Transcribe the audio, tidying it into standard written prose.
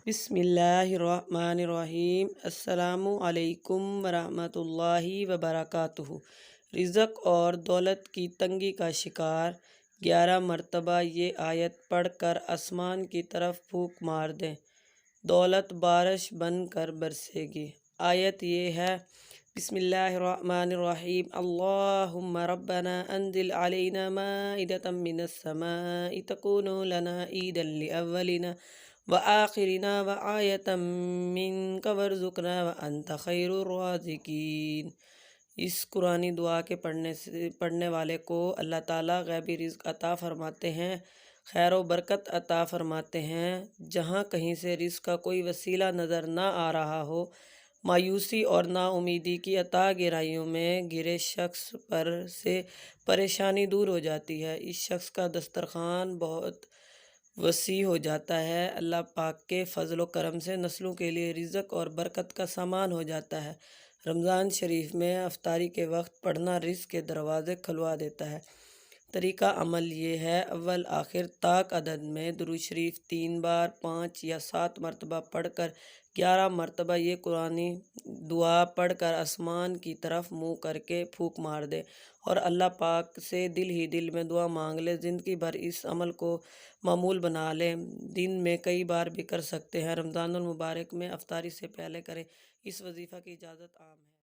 بسم اللہ الرحمن الرحیم۔ السلام علیکم ورحمۃ اللہ وبرکاتہ۔ رزق اور دولت کی تنگی کا شکار 11 مرتبہ یہ آیت پڑھ کر آسمان کی طرف پھونک مار دیں، دولت بارش بن کر برسے گی۔ آیت یہ ہے، بسم اللہ الرحمن الرحیم، اللہم ربنا انزل علینا مائدۃ من السماء تکون لنا عیدا لأولنا وآخرنا وآیۃ منک وارزقنا وانت خیر الرازقین۔ اس قرآنی دعا کے پڑھنے والے کو اللہ تعالیٰ غیبی رزق عطا فرماتے ہیں، خیر و برکت عطا فرماتے ہیں۔ جہاں کہیں سے رزق کا کوئی وسیلہ نظر نہ آ رہا ہو، مایوسی اور نا امیدی کی عطا گہرائیوں میں گرے شخص پر سے پریشانی دور ہو جاتی ہے، اس شخص کا دسترخوان بہت وسیع ہو جاتا ہے، اللہ پاک کے فضل و کرم سے نسلوں کے لیے رزق اور برکت کا سامان ہو جاتا ہے۔ رمضان شریف میں افطاری کے وقت پڑھنا رزق کے دروازے کھلوا دیتا ہے۔ طریقہ عمل یہ ہے، اول آخر طاق عدد میں درود شریف 3 بار 5 یا 7 مرتبہ پڑھ کر 11 مرتبہ یہ قرآنی دعا پڑھ کر آسمان کی طرف منہ کر کے پھونک مار دے اور اللہ پاک سے دل ہی دل میں دعا مانگ لے۔ زندگی بھر اس عمل کو معمول بنا لیں، دن میں کئی بار بھی کر سکتے ہیں۔ رمضان المبارک میں افطاری سے پہلے کریں، اس وظیفہ کی اجازت عام ہے۔